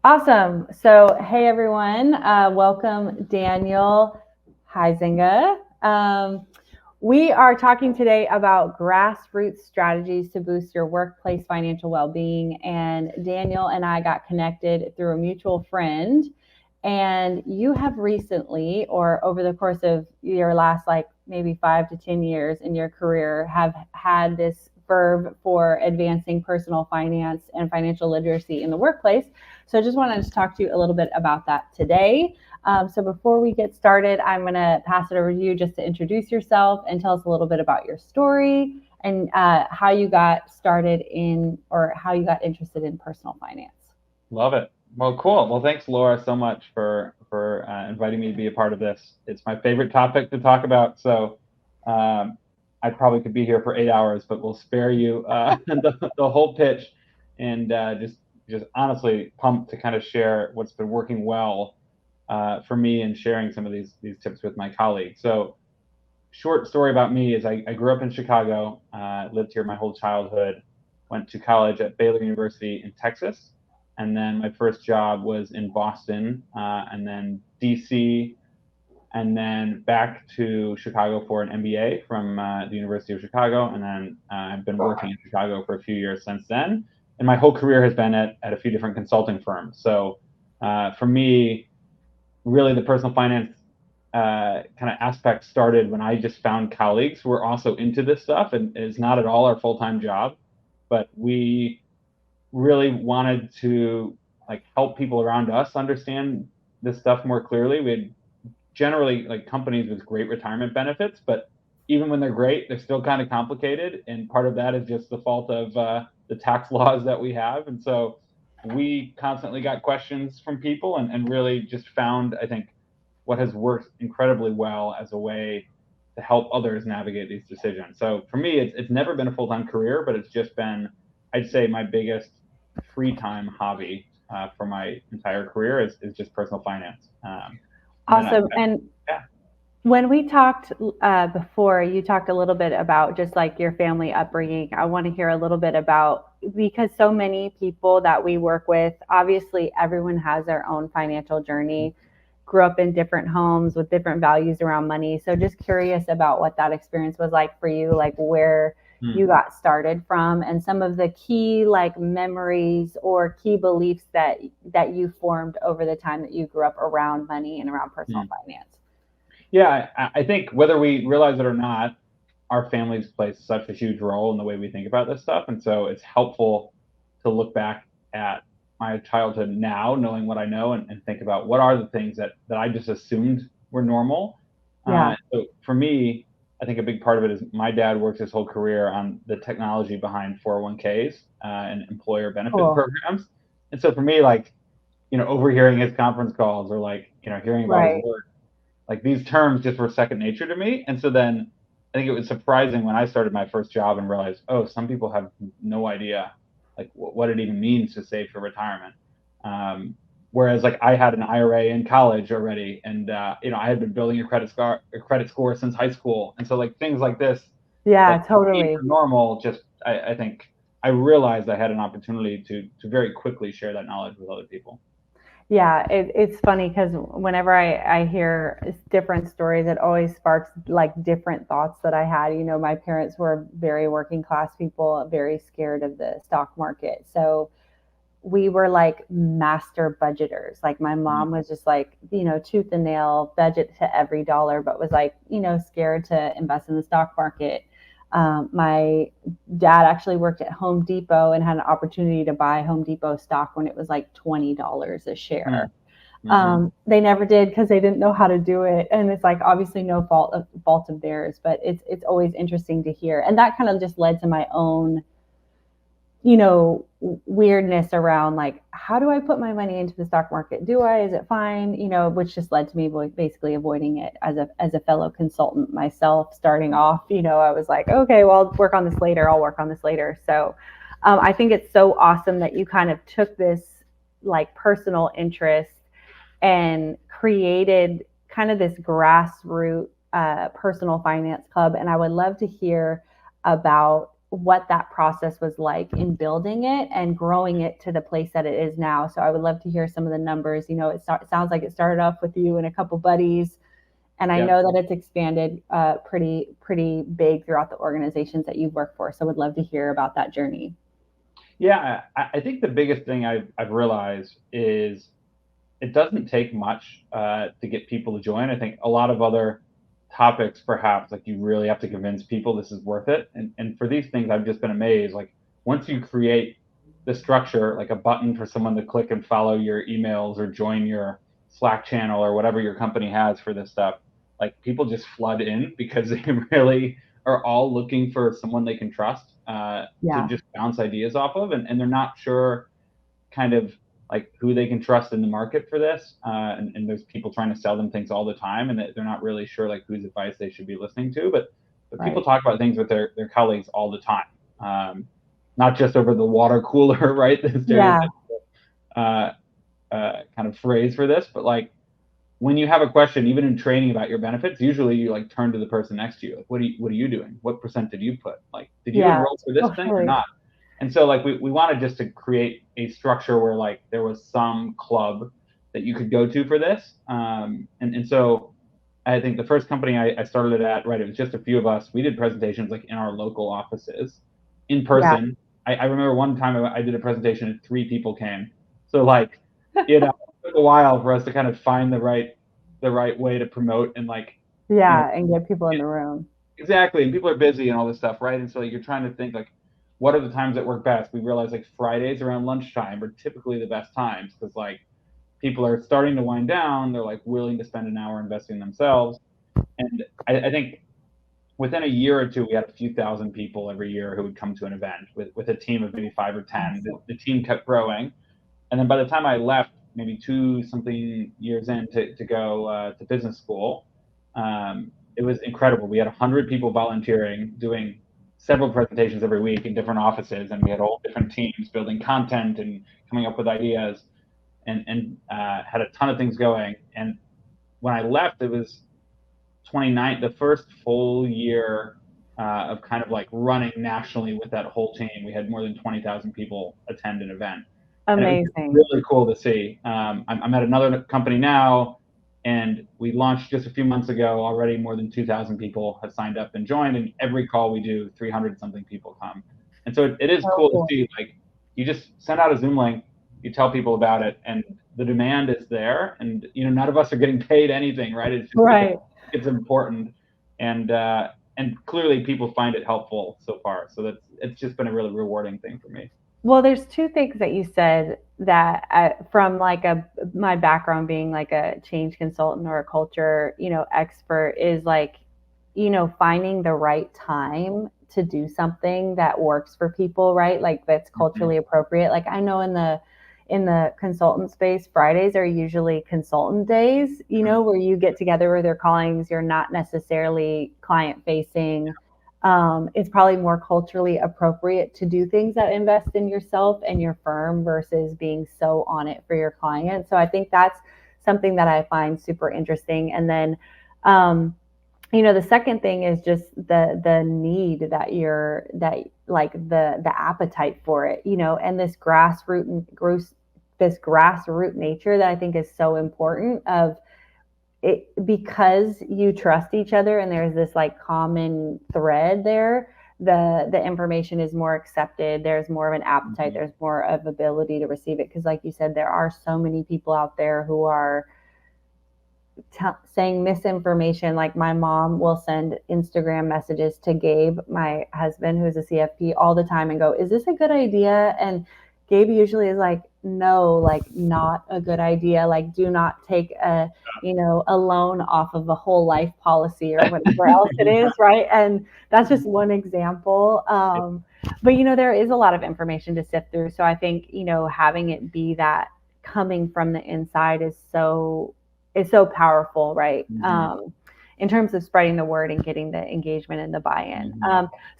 Awesome. So, hey everyone, welcome Daniel Huizinga. We are talking today about grassroots strategies to boost your workplace financial well-being. And Daniel and I got connected through a mutual friend. And you have recently, or over the course of your last like maybe 5 to 10 years in your career, have had this verve for advancing personal finance and financial literacy in the workplace. So I just wanted to talk to you a little bit about that today. So before we get started, I'm going to pass it over to you just to introduce yourself and tell us a little bit about your story and how you got started in or how you got interested in personal finance. Love it. Well, cool. Well, thanks, Laura, so much for inviting me to be a part of this. It's my favorite topic to talk about. So um, I probably could be here for 8 hours, but we'll spare you the whole pitch and just honestly pumped to kind of share what's been working well for me and sharing some of these tips with my colleagues. So short story about me is I grew up in Chicago, lived here my whole childhood, went to college at Baylor University in Texas, and then my first job was in Boston, and then DC, and then back to Chicago for an MBA from the University of Chicago, and then I've been working in Chicago for a few years since then. And my whole career has been at a few different consulting firms. So for me, really the personal finance kind of aspect started when I just found colleagues who were also into this stuff, and it's not at all our full-time job, but we really wanted to like help people around us understand this stuff more clearly. We had generally like companies with great retirement benefits, but even when they're great, they're still kind of complicated, and part of that is just the fault of the tax laws that we have. And so we constantly got questions from people, and really just found, I think, what has worked incredibly well as a way to help others navigate these decisions. So for me, it's never been a full-time career, but it's just been, I'd say, my biggest free time hobby for my entire career is just personal finance. And then Awesome. And yeah. when we talked before, you talked a little bit about just like your family upbringing. I want to hear a little bit about because so many people that we work with, obviously, everyone has their own financial journey, grew up in different homes with different values around money. So just curious about what that experience was like for you, like where you Hmm. got started from and some of the key like memories or key beliefs that you formed over the time that you grew up around money and around personal Hmm. finance. Yeah, I think whether we realize it or not, our families play such a huge role in the way we think about this stuff. And so it's helpful to look back at my childhood now, knowing what I know, and think about what are the things that I just assumed were normal. Yeah. So for me, I think a big part of it is my dad worked his whole career on the technology behind 401ks and employer benefit Cool. programs. And so for me, like, overhearing his conference calls or like, hearing about his Right. work, like these terms just were second nature to me. And so then I think it was surprising when I started my first job and realized, oh, some people have no idea like what it even means to save for retirement. Um, Whereas like I had an IRA in college already, and I had been building a credit score since high school, and so like things like this that Yeah, to me totally. are normal. Just I think I realized I had an opportunity to very quickly share that knowledge with other people. Yeah, it's funny because whenever I hear different stories, it always sparks like different thoughts that I had. You know, my parents were very working class people, very scared of the stock market. So we were like master budgeters. Like my Mm, mom was just like, tooth and nail, budget to every dollar, but was like, scared to invest in the stock market. My dad actually worked at Home Depot and had an opportunity to buy Home Depot stock when it was like $20 a mm, share. mm-hmm. They never did because they didn't know how to do it, and it's like obviously no fault of theirs, but it's always interesting to hear, and that kind of just led to my own weirdness around like how do I put my money into the stock market? Do I? Is it fine? Which just led to me basically avoiding it as a fellow consultant myself. Starting off, I was like, okay, well, I'll work on this later. I'll work on this later. So I think it's so awesome that you kind of took this like personal interest and created kind of this grassroots personal finance club. And I would love to hear about what that process was like in building it and growing it to the place that it is now. So I would love to hear some of the numbers. It sounds like it started off with you and a couple buddies, and I know that it's expanded pretty big throughout the organizations that you've worked for. So would love to hear about that journey. Yeah, I think the biggest thing I've realized is it doesn't take much to get people to join. I think a lot of other topics, perhaps, like you really have to convince people this is worth it. And for these things, I've just been amazed. Like once you create the structure, like a button for someone to click and follow your emails or join your Slack channel or whatever your company has for this stuff, like people just flood in because they really are all looking for someone they can trust to just bounce ideas off of. And they're not sure kind of like who they can trust in the market for this. And there's people trying to sell them things all the time, and they're not really sure like whose advice they should be listening to. But people talk about things with their colleagues all the time, not just over the water cooler, right? The stereotypical kind of phrase for this, but like when you have a question, even in training about your benefits, usually you like turn to the person next to you. Like, what are you doing? What % did you put? Like, did you enroll for this thing or not? And so like we wanted just to create a structure where like there was some club that you could go to for this. And so I think the first company I started it at, right, it was just a few of us. We did presentations like in our local offices in person. I remember one time I did a presentation and 3 people came. So like, it took a while for us to kind of find the right way to promote and like, and get people in the room. Exactly. And people are busy and all this stuff, right? And so like, you're trying to think like, what are the times that work best? We realize like Fridays around lunchtime are typically the best times because like people are starting to wind down. They're like willing to spend an hour investing in themselves. And I think within a year or two, we had a few thousand people every year who would come to an event with a team of maybe 5 or 10. The team kept growing. And then by the time I left, maybe 2 something years in to go to business school, it was incredible. We had 100 people volunteering, doing several presentations every week in different offices, and we had all different teams building content and coming up with ideas, and had a ton of things going. And when I left, it was 29, the first full year of kind of like running nationally with that whole team. We had more than 20,000 people attend an event. Amazing. And it was really cool to see. I'm at another company now, and we launched just a few months ago. Already more than 2,000 people have signed up and joined, and every call we do, 300 something people come. And so it is cool to see, like, you just send out a Zoom link, you tell people about it, and the demand is there. And, none of us are getting paid anything, right? It's just it's important. And clearly people find it helpful so far. So it's just been a really rewarding thing for me. Well, there's 2 things that you said that from like my background being like a change consultant or a culture, expert is like, finding the right time to do something that works for people, right? Like that's culturally appropriate. Like I know in the consultant space, Fridays are usually consultant days, where you get together with your colleagues. You're not necessarily client facing. It's probably more culturally appropriate to do things that invest in yourself and your firm versus being so on it for your client. So I think that's something that I find super interesting. And then, the second thing is just the need that like the appetite for it, and this grassroots nature that I think is so important of it, because you trust each other and there's this like common thread there. The information is more accepted. There's more of an appetite. There's more of ability to receive it. Because like you said, there are so many people out there who are saying misinformation. Like my mom will send Instagram messages to Gabe, my husband, who's a CFP, all the time and go, is this a good idea? And Gabe usually is like, no, like not a good idea. Like do not take a loan off of a whole life policy or whatever else it is. Right. And that's just one example. But there is a lot of information to sift through. So I think, having it be that coming from the inside is so powerful, right? In terms of spreading the word and getting the engagement and the buy-in.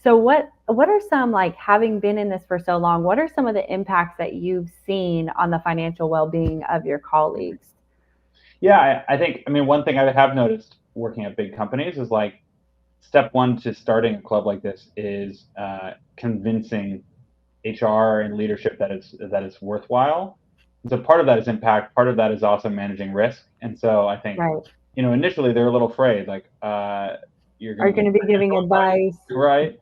So what are some, like having been in this for so long, what are some of the impacts that you've seen on the financial well-being of your colleagues? Yeah, I think, one thing I have noticed working at big companies is like step one to starting a club like this is convincing HR and leadership that it's worthwhile. So part of that is impact, part of that is also managing risk. And so I think, Right. initially they're a little afraid, like you're Are going you to give going to be giving financial advice? right?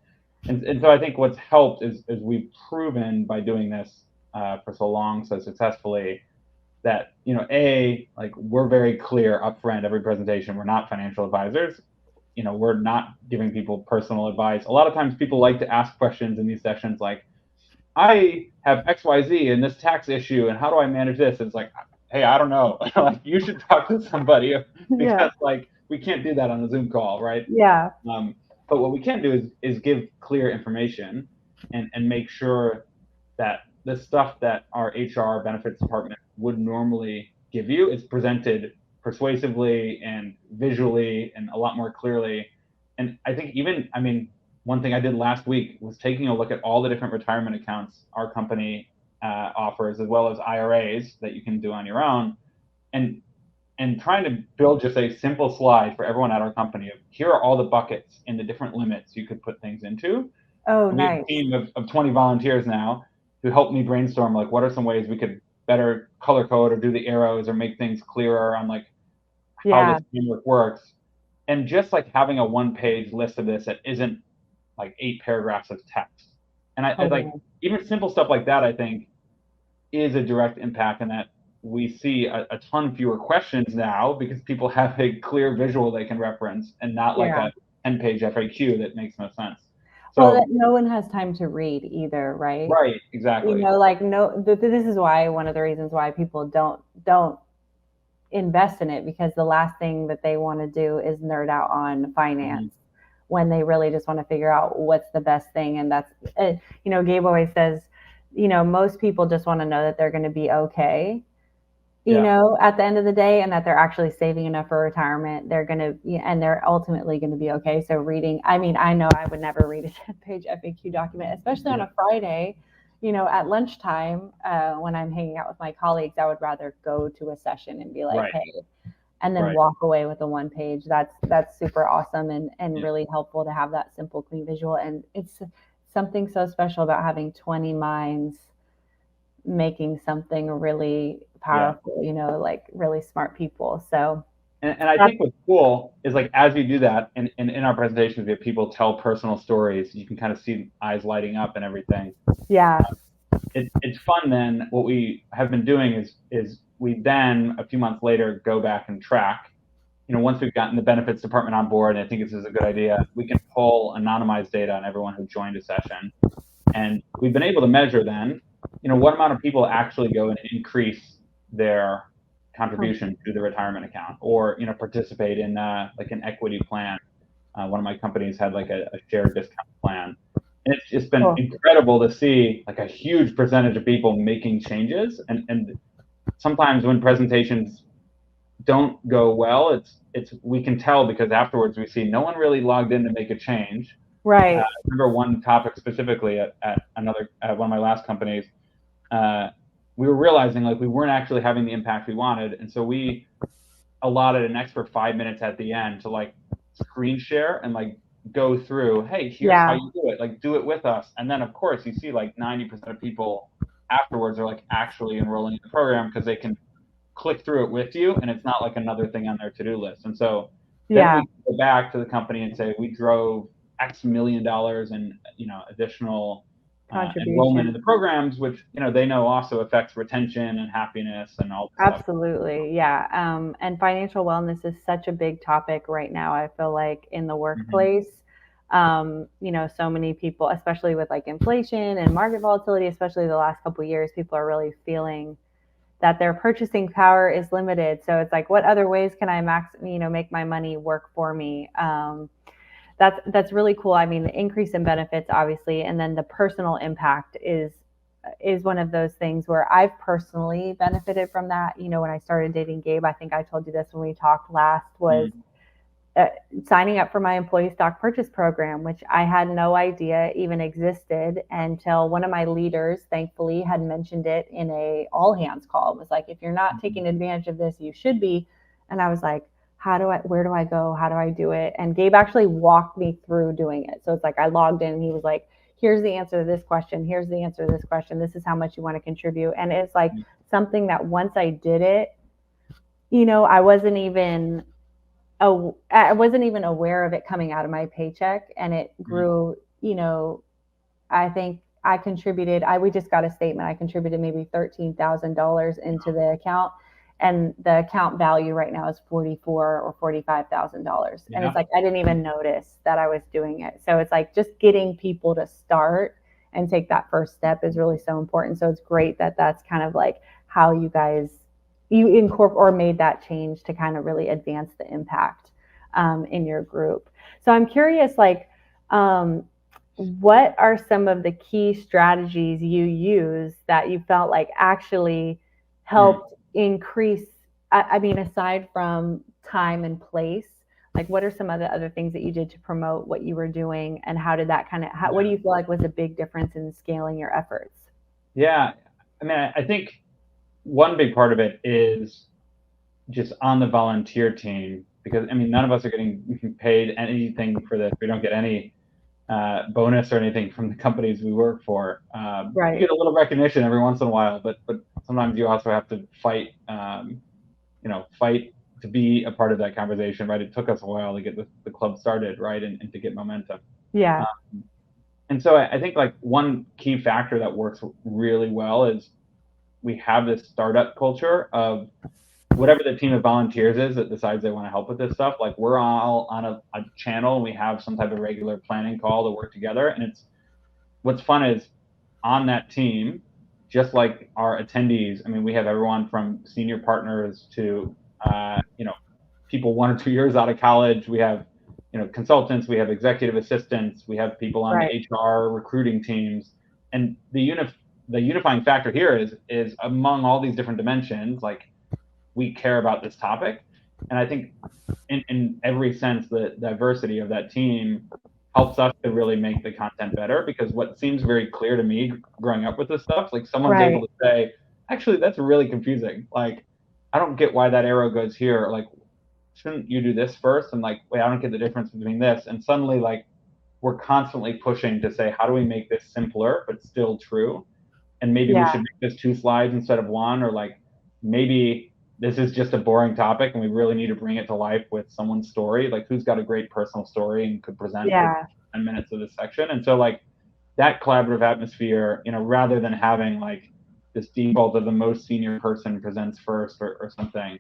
And so I think what's helped is we've proven by doing this for so long, so successfully, that like we're very clear upfront every presentation. We're not financial advisors. We're not giving people personal advice. A lot of times people like to ask questions in these sessions like, I have XYZ in this tax issue, and how do I manage this? And it's like, hey, I don't know. Like, you should talk to somebody Yeah. because like we can't do that on a Zoom call, right? Yeah. But what we can do is give clear information and make sure that the stuff that our HR benefits department would normally give you is presented persuasively and visually and a lot more clearly. And I think one thing I did last week was taking a look at all the different retirement accounts our company offers, as well as IRAs that you can do on your own, and trying to build just a simple slide for everyone at our company of here are all the buckets and the different limits you could put things into. Oh, And we have a nice. team of 20 volunteers now who help me brainstorm like what are some ways we could better color code or do the arrows or make things clearer on like how Yeah. this framework works. And just like having a one-page list of this that isn't like 8 paragraphs of text. And I like Totally. even simple stuff like that, I think, is a direct impact in that we see a ton fewer questions now because people have a clear visual they can reference and not like Yeah. a 10-page FAQ that makes no sense. Well, So that no one has time to read either, right? right, exactly. Like this is why one of the reasons why people don't invest in it, because the last thing that they want to do is nerd out on finance when they really just want to figure out what's the best thing. And that's Gabe always says, most people just want to know that they're going to be okay, at the end of the day, and that they're actually saving enough for retirement. They're going to, and they're ultimately going to be okay. So reading, I know I would never read a 10-page FAQ document, especially on a Friday, at lunchtime, when I'm hanging out with my colleagues. I would rather go to a session and be like, Right. hey, and then walk away with a one page. That's super awesome and really helpful to have that simple, clean visual. And it's something so special about having 20 minds making something really powerful, like really smart people. So and I think what's cool is like as you do that, and in our presentations we have people tell personal stories. You can kind of see eyes lighting up and everything. Yeah. It's fun. Then what we have been doing is we then a few months later go back and track. Once we've gotten the benefits department on board, and I think this is a good idea, we can pull anonymized data on everyone who joined a session, and we've been able to measure then, what amount of people actually go and increase their contribution to the retirement account, or participate in like an equity plan. One of my companies had like a shared discount plan, and it's just been incredible to see like a huge percentage of people making changes. And sometimes when presentations don't go well, it's we can tell because afterwards we see no one really logged in to make a change. Right. I remember one topic specifically at one of my last companies. We were realizing like we weren't actually having the impact we wanted, and so we allotted an extra 5 minutes at the end to like screen share and like go through, hey, here's how you do it, like do it with us. And then of course you see like 90% of people afterwards are like actually enrolling in the program because they can click through it with you, and it's not like another thing on their to-do list. And so then we go back to the company and say we drove X million dollars in additional enrollment in the programs, which they know also affects retention and happiness and all this Absolutely. Stuff. Yeah. And financial wellness is such a big topic right now. I feel like in the workplace, so many people, especially with like inflation and market volatility, especially the last couple of years, people are really feeling that their purchasing power is limited. So it's like, what other ways can I make my money work for me? That's really cool. I mean, the increase in benefits, obviously, and then the personal impact is one of those things where I've personally benefited from that. When I started dating Gabe, I think I told you this when we talked last, was signing up for my employee stock purchase program, which I had no idea even existed until one of my leaders, thankfully, had mentioned it in a all hands call. It was like, if you're not taking advantage of this, you should be. And I was like, where do I go? How do I do it? And Gabe actually walked me through doing it. So it's like I logged in and he was like, here's the answer to this question. Here's the answer to this question. This is how much you want to contribute. And it's like something that once I did it, I wasn't even aware of it coming out of my paycheck, and it grew. I think we just got a statement. I contributed maybe $13,000 into the account, and the account value right now is $44,000 or $45,000. And it's like I didn't even notice that I was doing it. So it's like just getting people to start and take that first step is really so important. So it's great that that's kind of like how you incorporate or made that change to kind of really advance the impact in your group. So I'm curious, like, what are some of the key strategies you use that you felt like actually helped increase? I mean, aside from time and place, like what are some of the other things that you did to promote what you were doing, and how did that what do you feel like was a big difference in scaling your efforts? Yeah, I mean, I think one big part of it is just on the volunteer team, because I mean, none of us are getting paid anything for this. We don't get any bonus or anything from the companies we work for. Right. You get a little recognition every once in a while, but sometimes you also have to fight, fight to be a part of that conversation, right? It took us a while to get the club started, right, and to get momentum. Yeah. And so I think like one key factor that works really well is we have this startup culture of whatever the team of volunteers is that decides they want to help with this stuff. Like we're all on a channel and we have some type of regular planning call to work together. And what's fun is on that team, just like our attendees, I mean, we have everyone from senior partners to, people 1 or 2 years out of college. We have, consultants, we have executive assistants, we have people on the HR recruiting teams. And the unifying factor here is among all these different dimensions, like we care about this topic. And I think in every sense, the diversity of that team helps us to really make the content better, because what seems very clear to me growing up with this stuff, like someone's able to say, actually, that's really confusing. Like, I don't get why that arrow goes here. Like, shouldn't you do this first? And like, wait, I don't get the difference between this. And suddenly, like, we're constantly pushing to say, how do we make this simpler, but still true? And maybe we should make this 2 slides instead of 1, or like, maybe this is just a boring topic and we really need to bring it to life with someone's story. Like, who's got a great personal story and could present for 10 minutes of this section. And so like that collaborative atmosphere, rather than having like this default of the most senior person presents first or something,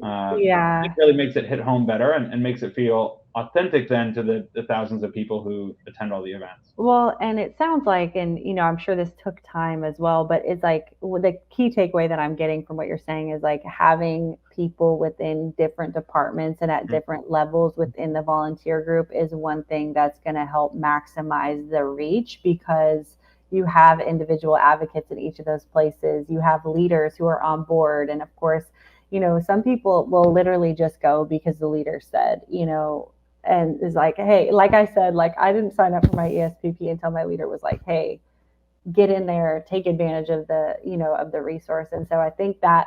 it really makes it hit home better and makes it feel authentic then to the thousands of people who attend all the events. Well, and it sounds like, and I'm sure this took time as well, but it's like the key takeaway that I'm getting from what you're saying is like having people within different departments and at different levels within the volunteer group is one thing that's going to help maximize the reach, because you have individual advocates in each of those places. You have leaders who are on board. And of course, some people will literally just go because the leader said, and is like, hey, like I said, like I didn't sign up for my ESPP until my leader was like, hey, get in there, take advantage of the resource. And so I think that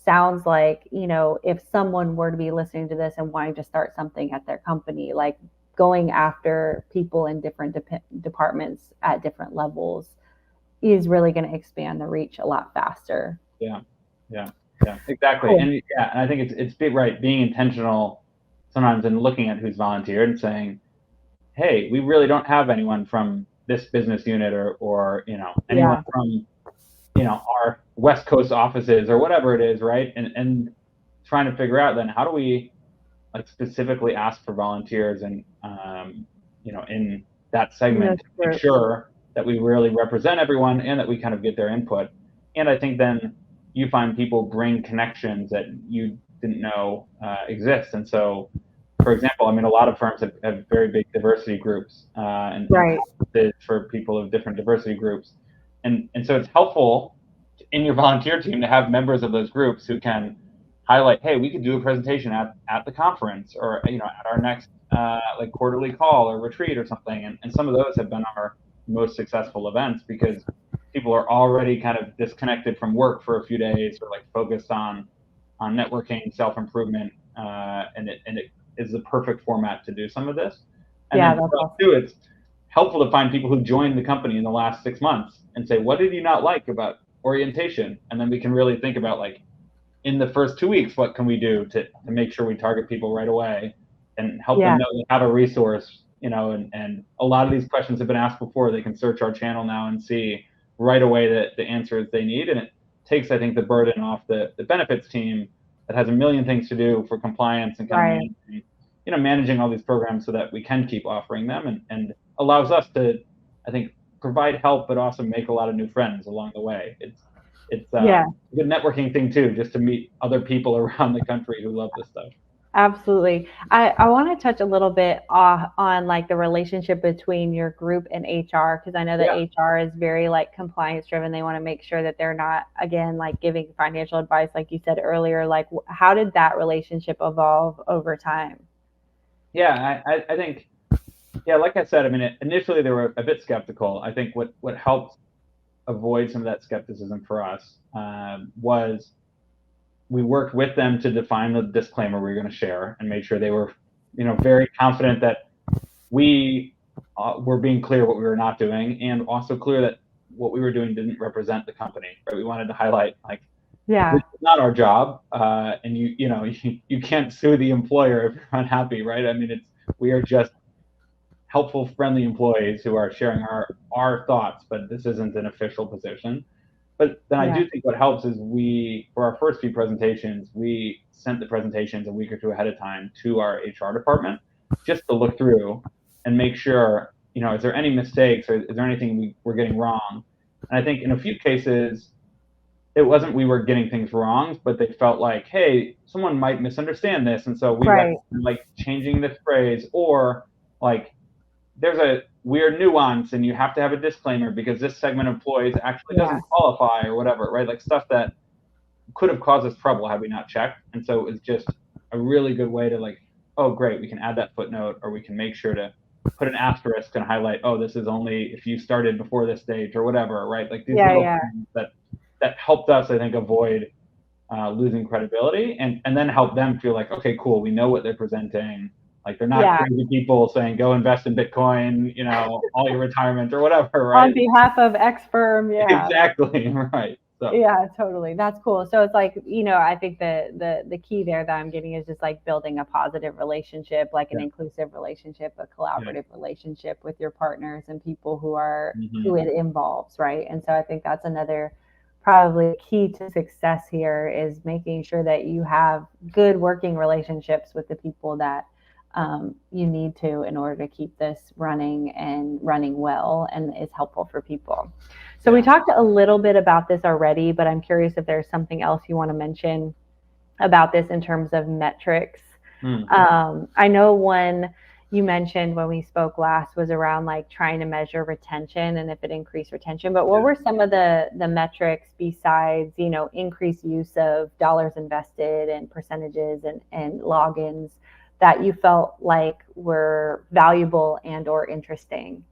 sounds like, if someone were to be listening to this and wanting to start something at their company, like going after people in different departments at different levels is really going to expand the reach a lot faster. Yeah, exactly. Cool. And I think it's right, being intentional sometimes in looking at who's volunteered and saying, hey, we really don't have anyone from this business unit or anyone from our West Coast offices or whatever it is, right? And trying to figure out then how do we like specifically ask for volunteers and in that segment to make sure that we really represent everyone and that we kind of get their input. And I think then you find people bring connections that you didn't know exist. And so, for example, I mean, a lot of firms have very big diversity groups and for people of different diversity groups. And so it's helpful in your volunteer team to have members of those groups who can highlight, hey, we could do a presentation at the conference or, at our next like quarterly call or retreat or something. And some of those have been our most successful events because people are already kind of disconnected from work for a few days or like focused on on networking, self-improvement, and it is the perfect format to do some of this. And Yeah, then that's for us awesome. too, it's helpful to find people who joined the company in the last 6 months and say, what did you not like about orientation? And then we can really think about, like, in the first 2 weeks, what can we do to make sure we target people right away and help them know they have a resource, and a lot of these questions have been asked before. They can search our channel now and see right away the answers they need. And it takes, I think, the burden off the benefits team that has a million things to do for compliance and kind of managing all these programs so that we can keep offering them, and allows us to, I think, provide help, but also make a lot of new friends along the way. It's a good networking thing too, just to meet other people around the country who love this stuff. Absolutely. I want to touch a little bit on like the relationship between your group and HR, because I know that HR is very like compliance driven. They want to make sure that they're not, again, like giving financial advice, like you said earlier. Like, how did that relationship evolve over time? Yeah, I think, like I said, I mean, initially they were a bit skeptical. I think what helped avoid some of that skepticism for us was we worked with them to define the disclaimer we were going to share and made sure they were, very confident that we were being clear what we were not doing, and also clear that what we were doing didn't represent the company. Right? We wanted to highlight, like, this is not our job, and you can't sue the employer if you're unhappy, right? I mean, we are just helpful, friendly employees who are sharing our thoughts, but this isn't an official position. But then I do think what helps is for our first few presentations, we sent the presentations a week or two ahead of time to our HR department just to look through and make sure, is there any mistakes, or is there anything we're getting wrong? And I think in a few cases, it wasn't we were getting things wrong, but they felt like, hey, someone might misunderstand this. And so we recommend, like, changing this phrase, or like, there's a weird nuance and you have to have a disclaimer because this segment of employees actually doesn't qualify, or whatever, right? Like, stuff that could have caused us trouble had we not checked. And so it was just a really good way to, like, oh, great, we can add that footnote, or we can make sure to put an asterisk and highlight, oh, this is only if you started before this date, or whatever, right? Like, these little things that helped us, I think, avoid losing credibility, and then help them feel like, okay, cool, we know what they're presenting. Like, they're not crazy people saying, go invest in Bitcoin, all your retirement or whatever, right? On behalf of X firm, Exactly, right. So. Yeah, totally. That's cool. So it's like, I think the key there that I'm getting is just like building a positive relationship, like an inclusive relationship, a collaborative relationship with your partners and people who it involves, right? And so I think that's another probably key to success here, is making sure that you have good working relationships with the people that you need to, in order to keep this running and running well and is helpful for people. So we talked a little bit about this already, but I'm curious if there's something else you want to mention about this in terms of metrics. I know one you mentioned when we spoke last was around like trying to measure retention and if it increased retention, but what were some of the metrics besides, increased use of dollars invested and percentages and logins that you felt like were valuable and or interesting?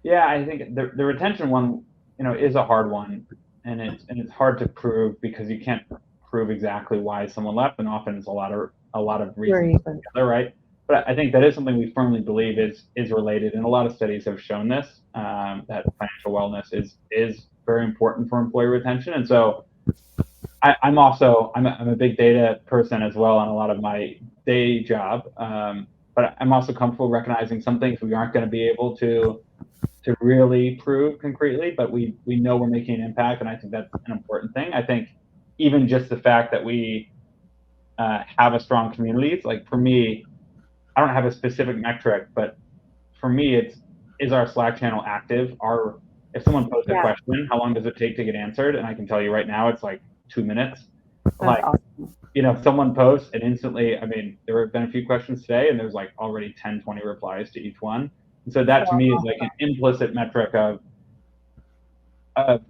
Yeah, I think the retention one, is a hard one, and it's hard to prove because you can't prove exactly why someone left, and often it's a lot of reasons together, right? But I think that is something we firmly believe is related, and a lot of studies have shown this, that financial wellness is very important for employee retention. And so I'm a big data person as well on a lot of my day job, but I'm also comfortable recognizing some things we aren't going to be able to really prove concretely, but we know we're making an impact, and I think that's an important thing. I think even just the fact that we have a strong community, it's like, for me, I don't have a specific metric, but for me, is our Slack channel active? If someone posts a question, how long does it take to get answered? And I can tell you right now, it's like 2 minutes. That's awesome. Someone posts and instantly, I mean, there have been a few questions today, and there's like already 10, 20 replies to each one. And so that to me is like an implicit metric of,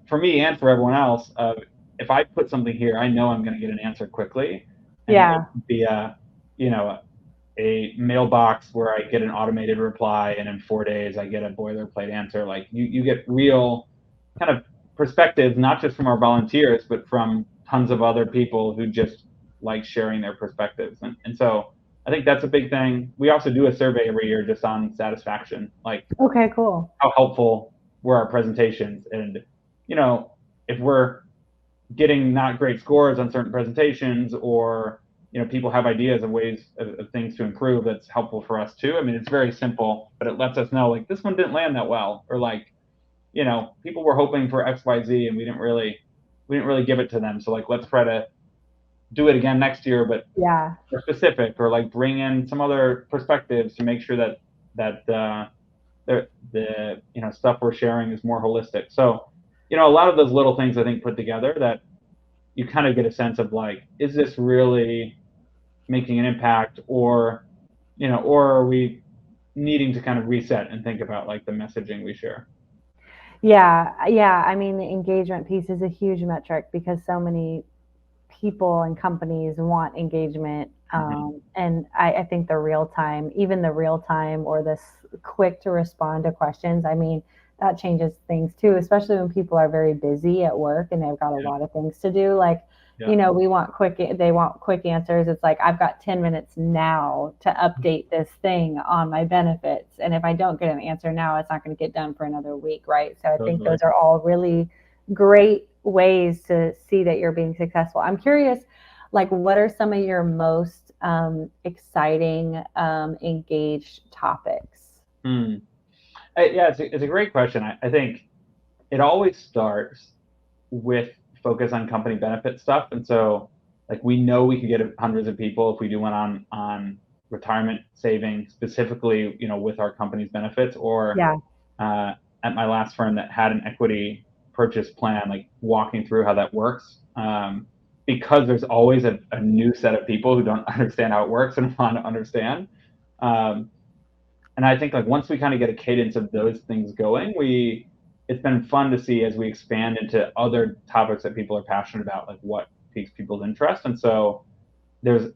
for me and for everyone else, of, if I put something here, I know I'm going to get an answer quickly. And it could be a mailbox where I get an automated reply, and in 4 days I get a boilerplate answer. Like, you get real kind of perspectives, not just from our volunteers, but from tons of other people who just like sharing their perspectives. And so I think that's a big thing. We also do a survey every year just on satisfaction, like Okay, cool. how helpful were our presentations. And, if we're getting not great scores on certain presentations, or people have ideas of ways of things to improve, that's helpful for us too. I mean, it's very simple, but it lets us know, like, this one didn't land that well, or like, people were hoping for XYZ and we didn't really give it to them, so like, let's try to do it again next year, but Yeah. more specific, or like bring in some other perspectives to make sure that the stuff we're sharing is more holistic. So a lot of those little things, I think, put together, that you kind of get a sense of, like, is this really making an impact, or are we needing to kind of reset and think about, like, the messaging we share. Yeah, yeah. I mean, the engagement piece is a huge metric because so many people and companies want engagement. And I think even the real time or this quick to respond to questions, I mean, that changes things too, especially when people are very busy at work and they've got a lot of things to do. Like, they want quick answers. It's like, I've got 10 minutes now to update this thing on my benefits. And if I don't get an answer now, it's not going to get done for another week. Right. So I think those are all really great ways to see that you're being successful. I'm curious, like, what are some of your most exciting, engaged topics? Yeah, it's a great question. I think it always starts with focus on company benefit stuff. And so, like, we know we could get hundreds of people if we do one on retirement saving specifically, with our company's benefits, or at my last firm that had an equity purchase plan, like walking through how that works. Because there's always a new set of people who don't understand how it works and want to understand. And I think, like, once we kind of get a cadence of those things going, it's been fun to see as we expand into other topics that people are passionate about, like what piques people's interest. And so there's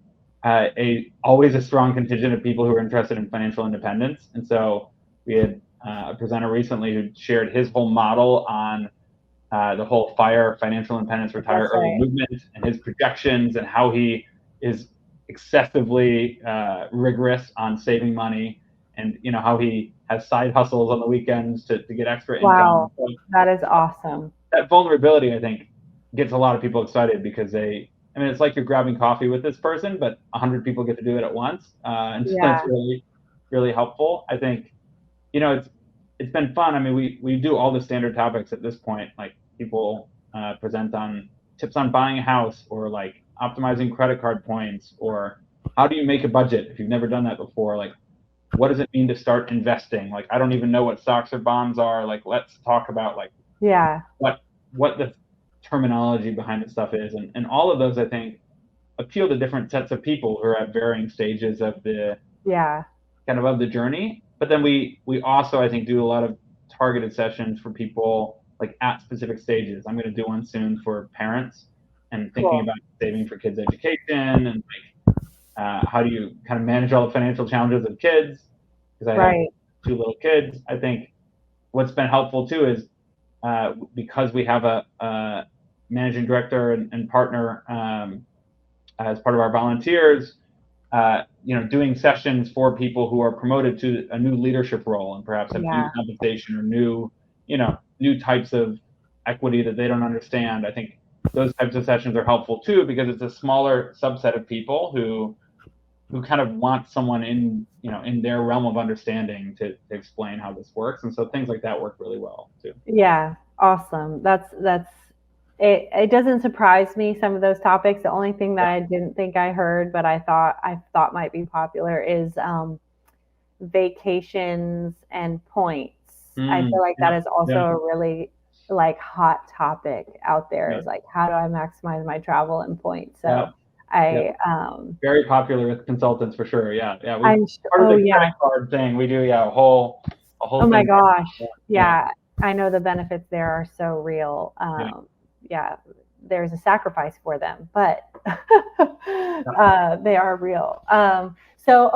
always a strong contingent of people who are interested in financial independence. And so we had a presenter recently who shared his whole model on the whole FIRE, financial independence, retire early movement, and his projections, and how he is excessively rigorous on saving money, and how he has side hustles on the weekends to get extra income. Wow, so that is awesome. That vulnerability, I think, gets a lot of people excited, because it's like you're grabbing coffee with this person, but 100 people get to do it at once. And so it's really, really helpful. I think, it's been fun. I mean, we do all the standard topics at this point. Like, people present on tips on buying a house, or like optimizing credit card points, or how do you make a budget if you've never done that before? Like, what does it mean to start investing? Like, I don't even know what stocks or bonds are. Like, let's talk about, like, what the terminology behind the stuff is. And all of those, I think, appeal to different sets of people who are at varying stages of the kind of the journey. But then we also, I think, do a lot of targeted sessions for people, like, at specific stages. I'm going to do one soon for parents and thinking about saving for kids' education, and like, how do you kind of manage all the financial challenges of kids? Because I have 2 little kids. I think what's been helpful too is because we have a managing director and partner as part of our volunteers, doing sessions for people who are promoted to a new leadership role and perhaps have new compensation or new types of equity that they don't understand. I think those types of sessions are helpful too, because it's a smaller subset of people who kind of want someone in their realm of understanding to explain how this works. And so things like that work really well too. Yeah, awesome. That's it doesn't surprise me, some of those topics. The only thing that I didn't think I heard, but I thought might be popular, is vacations and points. I feel like that is also a really, like, hot topic out there. Is like, how do I maximize my travel and points? So very popular with consultants for sure. Part of the credit card thing, we do a whole oh my gosh, I know the benefits there are so real. There's a sacrifice for them, but they are real. So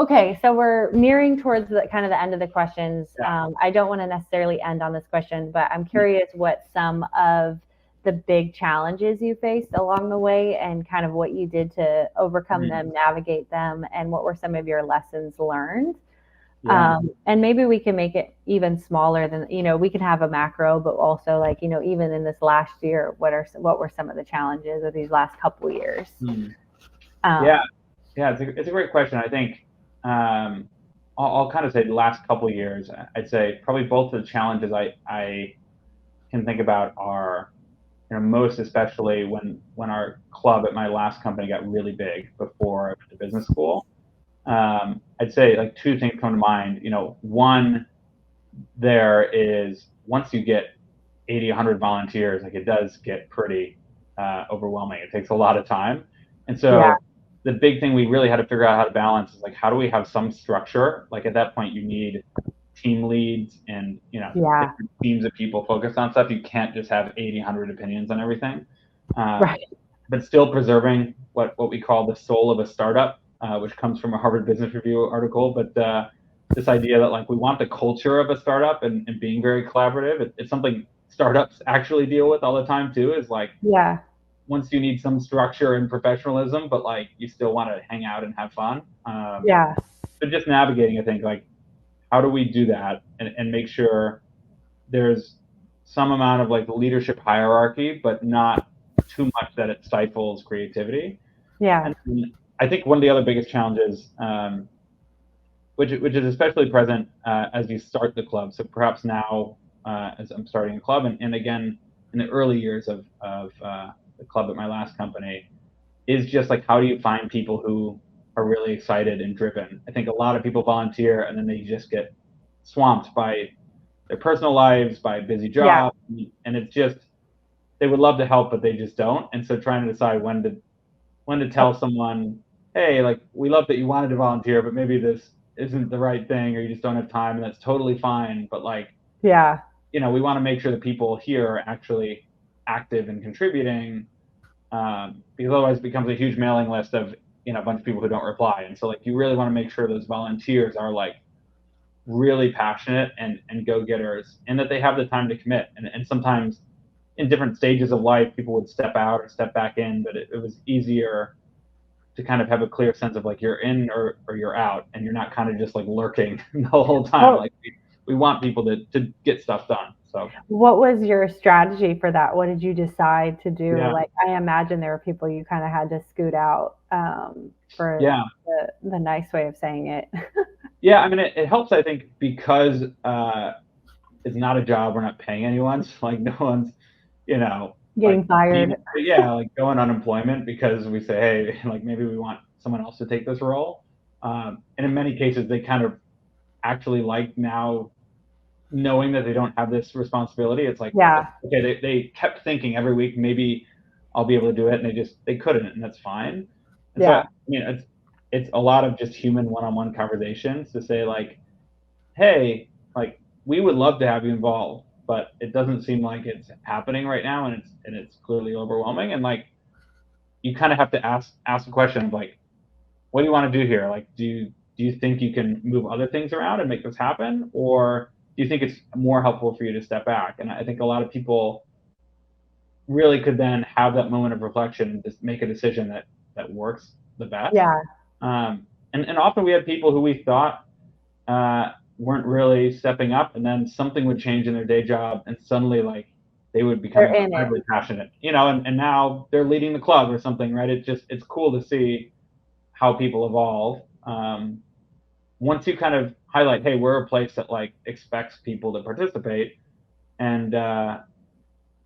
we're nearing towards the kind of the end of the questions. I don't want to necessarily end on this question, but I'm curious what some of the big challenges you faced along the way and kind of what you did to overcome them, navigate them, and what were some of your lessons learned. Yeah. And maybe we can make it even smaller than, we can have a macro, but also like, even in this last year, what were some of the challenges of these last couple of years? Yeah. It's a great question. I think I'll kind of say the last couple of years, I'd say probably both of the challenges I can think about are, most especially when our club at my last company got really big before I went to business school. I'd say like two things come to mind. One, there is once you get 80, 100 volunteers, like it does get pretty overwhelming. It takes a lot of time. And so the big thing we really had to figure out how to balance is like, how do we have some structure? Like at that point you need team leads and, different teams of people focused on stuff. You can't just have 80, 100 opinions on everything. Right. But still preserving what we call the soul of a startup, which comes from a Harvard Business Review article. But this idea that like we want the culture of a startup and being very collaborative. It's something startups actually deal with all the time too, is like, once you need some structure and professionalism, but like you still want to hang out and have fun. So just navigating, I think, like, how do we do that and make sure there's some amount of like leadership hierarchy, but not too much that it stifles creativity. And I think one of the other biggest challenges, which is especially present as you start the club. So perhaps now as I'm starting a club, and again in the early years of the club at my last company, is just like, how do you find people who are really excited and driven? I think a lot of people volunteer and then they just get swamped by their personal lives, by busy jobs, and it's just, they would love to help, but they just don't. And so trying to decide when to tell someone, hey, like, we love that you wanted to volunteer, but maybe this isn't the right thing, or you just don't have time, and that's totally fine. But like, we want to make sure that people here are actually active and contributing, because otherwise it becomes a huge mailing list of, a bunch of people who don't reply. And so like, you really want to make sure those volunteers are like really passionate and go-getters, and that they have the time to commit. And sometimes in different stages of life, people would step out or step back in, but it was easier to kind of have a clear sense of like, you're in or you're out, and you're not kind of just like lurking the whole time. Like we want people to get stuff done. So what was your strategy for that? What did you decide to do? Like, I imagine there were people you kind of had to scoot out, for the nice way of saying it. I mean, it helps, I think, because it's not a job. We're not paying anyone. So like, no one's, getting like, fired. Like going unemployment because we say, hey, like maybe we want someone else to take this role. And in many cases, they kind of actually like now knowing that they don't have this responsibility. It's like, okay, they kept thinking every week, maybe I'll be able to do it, and they couldn't, and that's fine. And so, I mean, it's a lot of just human one-on-one conversations to say like, hey, like, we would love to have you involved, but it doesn't seem like it's happening right now, and it's clearly overwhelming. And like, you kind of have to ask a question of like, what do you want to do here? Like, do you think you can move other things around and make this happen, or do you think it's more helpful for you to step back? And I think a lot of people really could then have that moment of reflection and just make a decision that works the best. And often we had people who we thought weren't really stepping up, and then something would change in their day job, and suddenly like they would become incredibly passionate, and now they're leading the club or something, right? It's cool to see how people evolve. Once you kind of highlight, hey, we're a place that like expects people to participate, and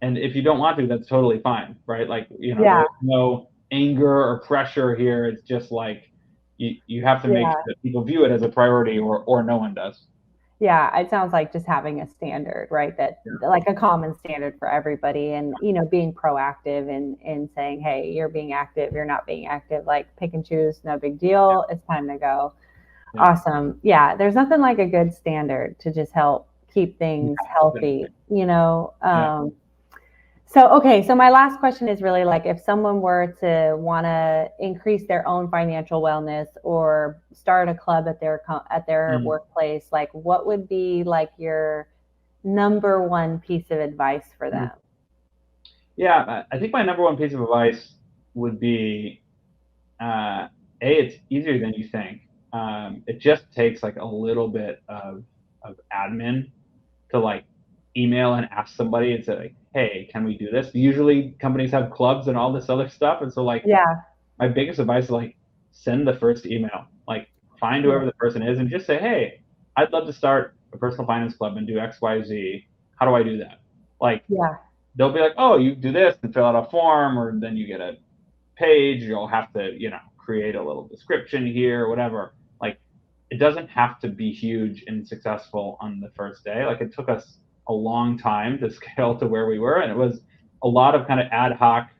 if you don't want to, that's totally fine, right? Like, there's no anger or pressure here. It's just like, you have to make sure that people view it as a priority, or no one does. Yeah, it sounds like just having a standard, right? That like a common standard for everybody, and being proactive in saying, hey, you're being active, you're not being active, like pick and choose, no big deal. It's time to go. Awesome. Yeah, there's nothing like a good standard to just help keep things healthy, So my last question is really like, if someone were to want to increase their own financial wellness or start a club at their workplace, like what would be like your number one piece of advice for them? Yeah, I think my number one piece of advice would be, it's easier than you think. It just takes like a little bit of admin to like email and ask somebody and say like, hey, can we do this? Usually companies have clubs and all this other stuff. And so like Yeah. my biggest advice is like send the first email. Like find Yeah. whoever the person is and just say, hey, I'd love to start a personal finance club and do XYZ. How do I do that? Like Yeah. they'll be like, oh, you do this and fill out a form, or then you get a page. You'll have to, create a little description here or whatever. Like it doesn't have to be huge and successful on the first day. Like it took us a long time to scale to where we were, and it was a lot of kind of ad hoc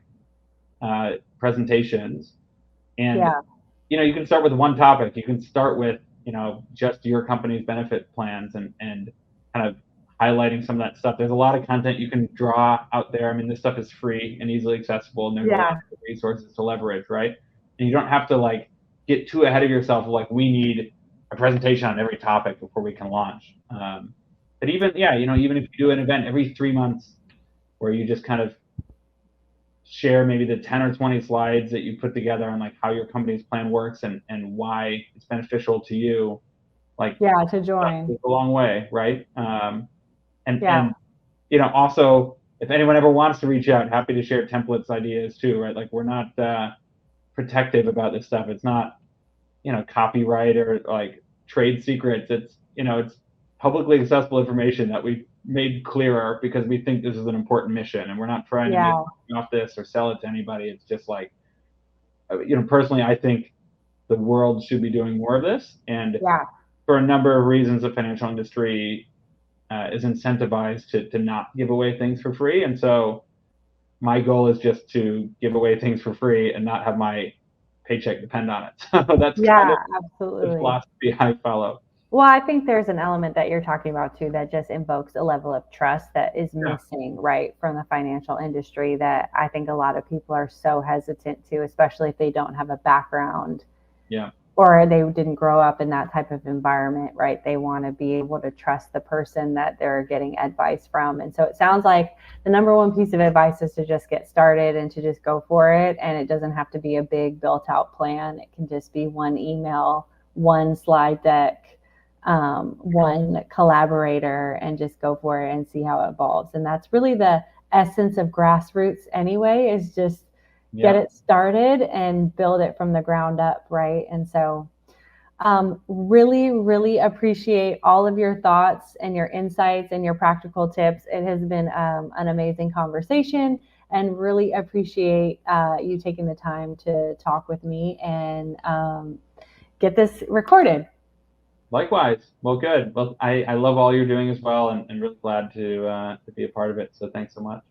presentations. And Yeah. you can start with one topic. You can start with just your company's benefit plans and kind of highlighting some of that stuff. There's a lot of content you can draw out there. I mean, this stuff is free and easily accessible, and there's a lot Yeah. of resources to leverage, right? And you don't have to like get too ahead of yourself. Like we need a presentation on every topic before we can launch. But even even if you do an event every 3 months where you just kind of share maybe the 10 or 20 slides that you put together on like how your company's plan works and why it's beneficial to you, like Yeah. To that join. goes a long way, right? And Yeah. also if anyone ever wants to reach out, happy to share templates ideas too, right? Like we're not protective about this stuff. It's not copyright or like trade secrets. It's publicly accessible information that we've made clearer because we think this is an important mission, and we're not trying to make Yeah. money off this or sell it to anybody. It's just like, personally, I think the world should be doing more of this, and Yeah. for a number of reasons, the financial industry is incentivized to not give away things for free, and so my goal is just to give away things for free and not have my paycheck depend on it. So that's kind Yeah. of the Absolutely. philosophy I follow. Well, I think there's an element that you're talking about too that just invokes a level of trust that is Yeah. missing, right, from the financial industry that I think a lot of people are so hesitant to, especially if they don't have a background Yeah. or they didn't grow up in that type of environment, right? They want to be able to trust the person that they're getting advice from. And so it sounds like the number one piece of advice is to just get started and to just go for it. And it doesn't have to be a big built out plan. It can just be one email, one slide deck, one collaborator, and just go for it and see how it evolves. And that's really the essence of grassroots anyway, is just get Yeah. it started and build it from the ground up, right? And so really, really appreciate all of your thoughts and your insights and your practical tips. It has been an amazing conversation, and really appreciate you taking the time to talk with me and get this recorded. Likewise. Well, good. Well, I love all you're doing as well, and really glad to be a part of it. So thanks so much.